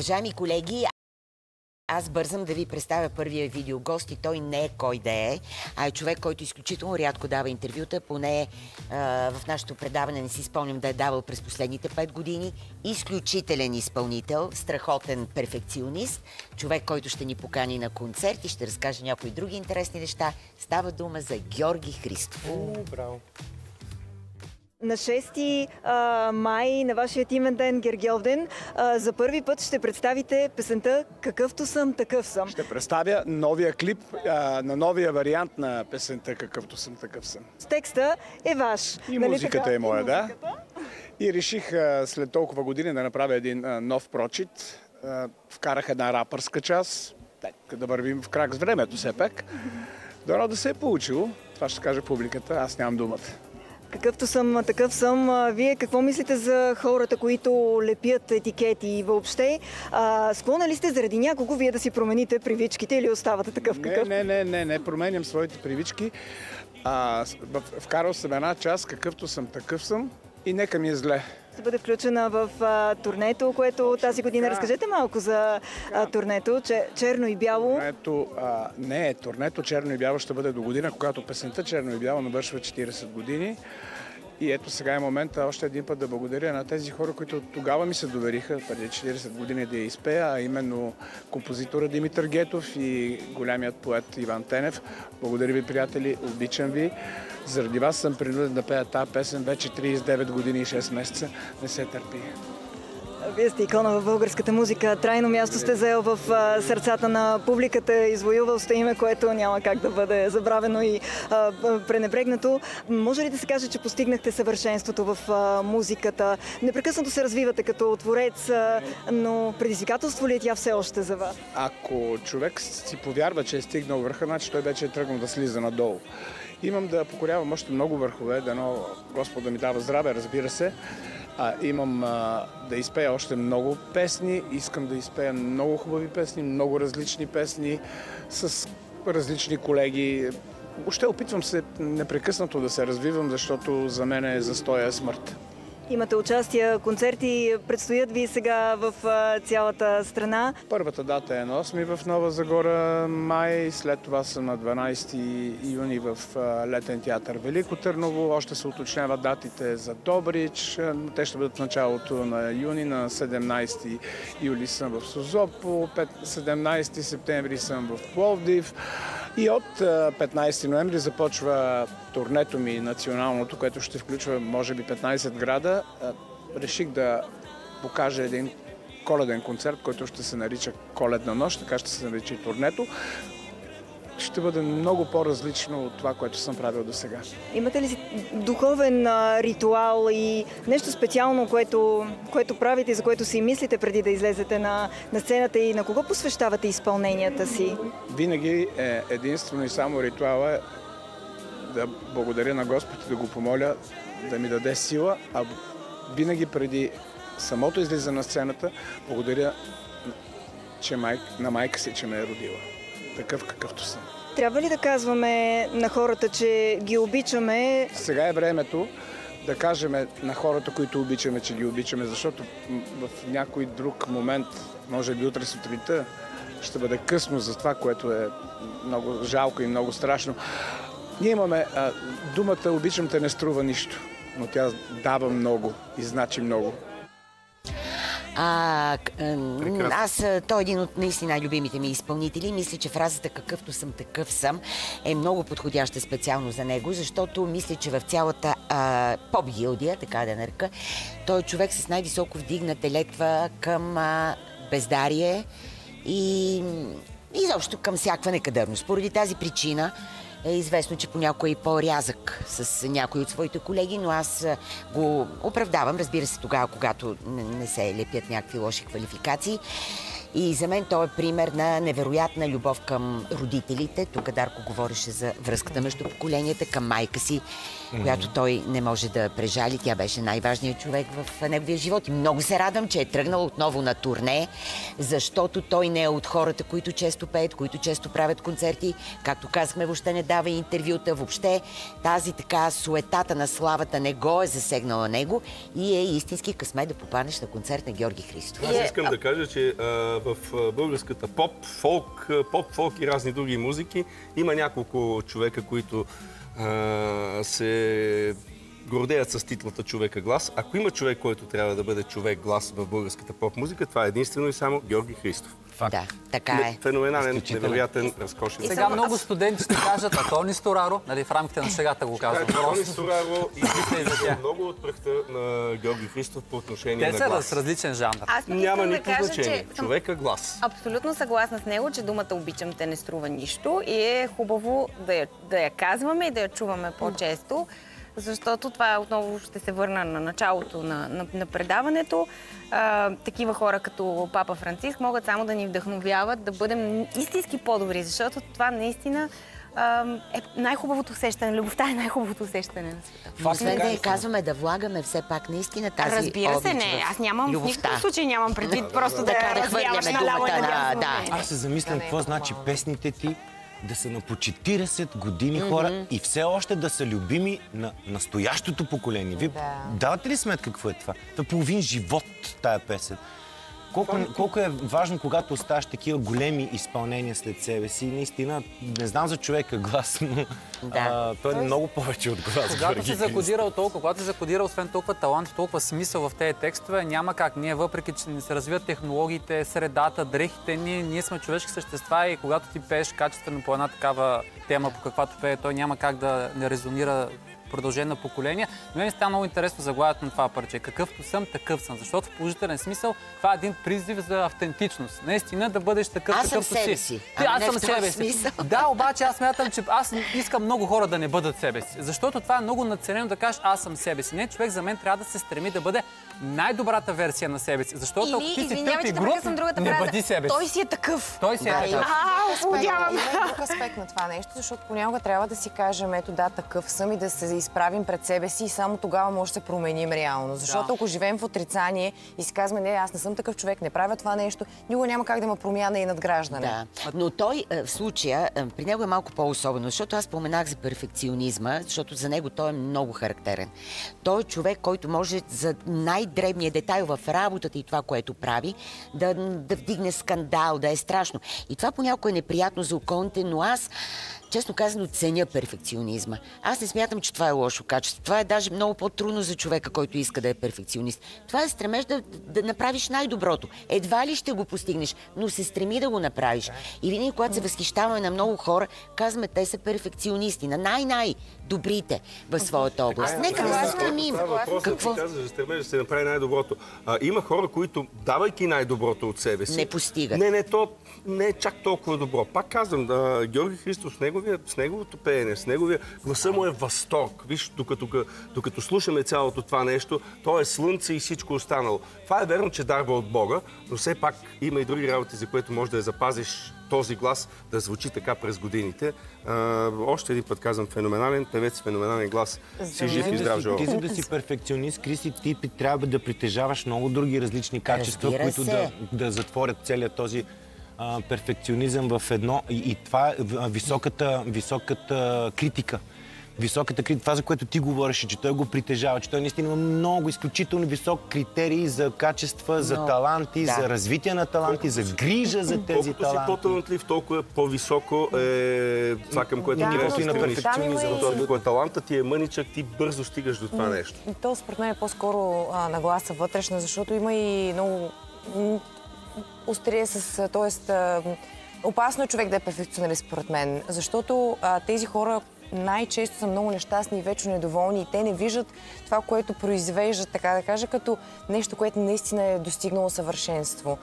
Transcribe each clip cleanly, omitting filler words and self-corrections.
Уважаеми колеги, аз бързам да ви представя първия видеогост и той не е кой да е, а е човек, който изключително рядко дава интервюта, поне в нашето предаване не си спомням да е давал през последните 5 години. Изключителен изпълнител, страхотен перфекционист, човек, който ще ни покани на концерт и ще разкаже някои други интересни неща. Става дума за Георги Христов. Браво! На 6 май, на вашия имен ден, Гергьовден, за първи път ще представите песента "Какъвто съм, такъв съм". Ще представя новия клип на новия вариант на песента "Какъвто съм, такъв съм". Текста е ваш. И музиката е моя, да. И реших след толкова години да направя един нов прочит. Вкарах една рапърска част, да вървим в крак с времето все пак. Дано да се е получило. Това ще каже публиката, аз нямам думата. Какъвто съм, такъв съм. Вие какво мислите за хората, които лепят етикети и въобще? Склонни ли сте заради някого вие да си промените привичките или оставате такъв какъв? Не променям своите привички. Вкарал съм една част "Какъвто съм, такъв съм" и нека ми е зле. Ще бъде включена в турнето, което тази година. Разкажете малко за турнето "Черно и бяло". Турнето "Черно и бяло" ще бъде до година, когато песента "Черно и бяло" навършва 40 години. И ето сега е момента още един път да благодаря на тези хора, които тогава ми се довериха, преди 40 години, да я изпея, а именно композитора Димитър Гетов и голямият поет Иван Тенев. Благодаря ви, приятели, обичам ви. Заради вас съм принуден да пея тази песен вече 39 години и 6 месеца. Не се търпи. Вие сте икона в българската музика. Трайно място сте заел в сърцата на публиката. Извоювал сте име, което няма как да бъде забравено и пренебрегнато. Може ли да се каже, че постигнахте съвършенството в музиката? Непрекъснато се развивате като творец, но предизвикателство ли е тя все още за вас? Ако човек си повярва, че е стигнал върха, значи той вече е тръгнал да слиза надолу. Имам да покорявам още много върхове, дано Господ да ми дава здраве, разбира се. Имам да изпея още много песни, искам да изпея много хубави песни, много различни песни с различни колеги. Въобще опитвам се непрекъснато да се развивам, защото за мен е застоя смърт. Имате участия, концерти, предстоят ви сега в цялата страна. Първата дата е на 8 в Нова Загора, май, след това съм на 12 юни в Летен театър Велико Търново. Още се уточняват датите за Добрич. Те ще бъдат в началото на юни, на 17 юли съм в Созопол, 17 септември съм в Пловдив. И от 15 ноември започва турнето ми националното, което ще включва може би 15 града. Реших да покажа един коледен концерт, който ще се нарича "Коледна нощ", така ще се нарича и турнето. Ще бъде много по-различно от това, което съм правил до сега. Имате ли си духовен ритуал и нещо специално, което правите и за което си мислите преди да излезете на сцената, и на кого посвещавате изпълненията си? Винаги е единствено и само ритуала да благодаря на Господ и да го помоля да ми даде сила, а винаги преди самото излизане на сцената благодаря на майка си, че ме е родила. Такъв какъвто съм. Трябва ли да казваме на хората, че ги обичаме? Сега е времето да кажем на хората, които обичаме, че ги обичаме, защото в някой друг момент, може би утре сутринта, ще бъде късно за това, което е много жалко и много страшно. Ние имаме думата "обичам те" не струва нищо, но тя дава много и значи много. Той е един от наистина най-любимите ми изпълнители. Мисля, че фразата "какъвто съм, такъв съм" е много подходяща специално за него, защото мисля, че в цялата поп-гилдия, така да нарека, той е човек с най-високо вдигната летва към бездарие и изобщо към всякаква некадърност. Поради тази причина е известно, че понякога е и по-рязък с някои от своите колеги, но аз го оправдавам, разбира се, тогава, когато не се лепят някакви лоши квалификации. И за мен той е пример на невероятна любов към родителите. Тук Дарко говореше за връзката между поколенията, към майка си, която той не може да прежали. Тя беше най-важният човек в неговия живот. И много се радвам, че е тръгнал отново на турне, защото той не е от хората, които често пеят, които често правят концерти. Както казахме, въобще не дава интервюта. Въобще тази така суетата на славата не го е засегнала него и е истински късмет да попаднеш на концерт на Георги Христов. Аз искам да кажа, че в българската поп, фолк и разни други музики има няколко човека, които се гордеят с титлата човека глас. Ако има човек, който трябва да бъде човек глас в българската поп-музика, това е единствено и само Георги Христов. Факт. Да, така е. Феноменален, невероятен, разкошен. Сега много студенти ще кажат, а Тони Стораро, нали, в рамките на шегата го казвам. Тони Стораро и много от пръхта на Георги Христов по отношение на глас. Те са с различен жанр. Няма никакво значение. Човека глас. Абсолютно съгласна с него, че думата обичам те не струва нищо и е хубаво да я казваме и да я чуваме по-често. Защото това отново ще се върна на началото на предаването. Такива хора като Папа Франциск могат само да ни вдъхновяват да бъдем истински по-добри, защото това наистина е най-хубавото усещане. Любовта е най-хубавото усещане на света. Освен да я казваме, да влагаме все пак наистина тази Разбира се, не. Аз нямам в никакъв случай нямам предвид просто да развяваш наляво и надясно. Аз се замислям какво значи песните ти да са на по 40 години хора и все още да са любими на настоящото поколение. Вие давате ли сметка какво е това? Това е половин живот, тая песен. Колко е важно, когато оставаш такива големи изпълнения след себе си. Наистина, не знам за човека глас, но той е много повече от глас. Когато си закодирал толкова, когато си закодирал освен толкова талант и толкова смисъл в тези текстове, няма как. Ние, въпреки че не се развиват технологиите, средата, дрехите, ние сме човешки същества и когато ти пееш качествено по една такава тема, по каквато пее, той няма как да не резонира продължение на поколения. Но мен става много интересно заглавието на това парче. Какъвто съм, такъв съм. Защото в положителен смисъл това е един призив за автентичност. Наистина да бъдеш такъв, какъвто си. Аз съм себе си. Аз съм себе си. Да, обаче аз смятам, че аз искам много хора да не бъдат себе си. Защото това е много надценено да кажеш аз съм себе си. Не, човек за мен трябва да се стреми да бъде най-добрата версия на себе си. Защото ако ти си тъп и груб, не бъди себе си. Той си е такъв. Той си е такъв. Има друг аспект на това нещо, защото понякога трябва да си кажем, ето да, такъв съм и да се изправим пред себе си и само тогава може да се променим реално. Защото ако живеем в отрицание и си казваме, не, аз не съм такъв човек, не правя това нещо, никога няма как да има промяна и надграждане. Да. Но той в случая, при него е малко по-особено, защото аз споменах за перфекционизма, защото за него той е много характерен. Той е човек, който може за най-дребния детайл в работата и това, което прави, да вдигне скандал, да е страшно. И това понякога е неприятно за околните, но аз честно казано, ценя перфекционизма. Аз не смятам, че това е лошо качество. Това е даже много по-трудно за човека, който иска да е перфекционист. Това е стремеж да направиш най-доброто. Едва ли ще го постигнеш, но се стреми да го направиш. И винаги, когато се възхищаваме на много хора, казваме, те са перфекционисти, на най-най-добрите в своята област. Нека да се стремим. Какво? Казваш, стремеж да се направи най-доброто. Има хора, които, давайки най-доброто от себе си, не постигат. То не е чак толкова добро. Пак казвам, Георги Христов с неговото пеене, с неговия гласа му е възторг. Виж, докато слушаме цялото това нещо, то е слънце и всичко останало. Това е верно, че дарва от Бога, но все пак има и други работи, за което може да я запазиш този глас да звучи така през годините. Още един път казвам, феноменален певец, феноменален глас. Си жив и здрав живот. Ти, за да си перфекционист, Криси, ти трябва да притежаваш много други различни качества, които да затворят целият този перфекционизъм в едно. И това е високата критика. Това, за което ти говориш, че той го притежава, че той наистина има много изключително висок критерий за качества, за таланти, за развитие на таланти, за грижа за тези таланти. Колкото си по-талантлив, толкова по-високо е това, към което ти нивото и на перфекционизъм. Ако талантът ти е мъничък, ти бързо стигаш до това нещо. То според мен е по-скоро нагласа вътрешна, защото има и много острие опасно е човек да е перфекционалист, според мен, защото тези хора най-често са много нещастни и вечно недоволни и те не виждат това, което произвеждат, така да кажа, като нещо, което наистина е достигнало съвършенство.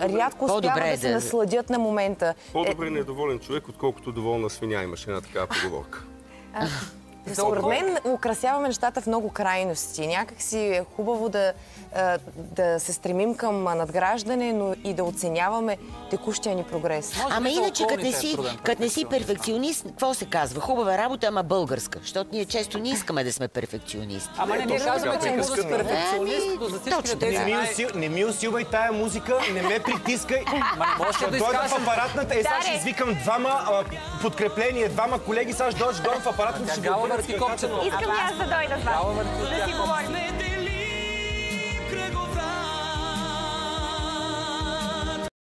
Рядко успяват да се насладят на момента. По-добре недоволен човек, отколкото доволна свиня, имаше една такава поговорка. Според мен украсяваме нещата в много крайности. Някак си е хубаво да се стремим към надграждане, но и да оценяваме текущия ни прогрес. Ама иначе, като не си перфекционист, какво се казва? Хубава работа, ама българска. Защото ние често не искаме да сме перфекционисти. Ама не казваме, че може да си перфекционист, но за всички тези... Не ми усилвай тая музика, не ме притискай. Ще дойда в апаратната, сега ще извикам двама подкрепление, двама колеги, сега ще дойдеш в апаратната. Гала върти копчето. Искам и аз да дойда с вас. Да си говорим.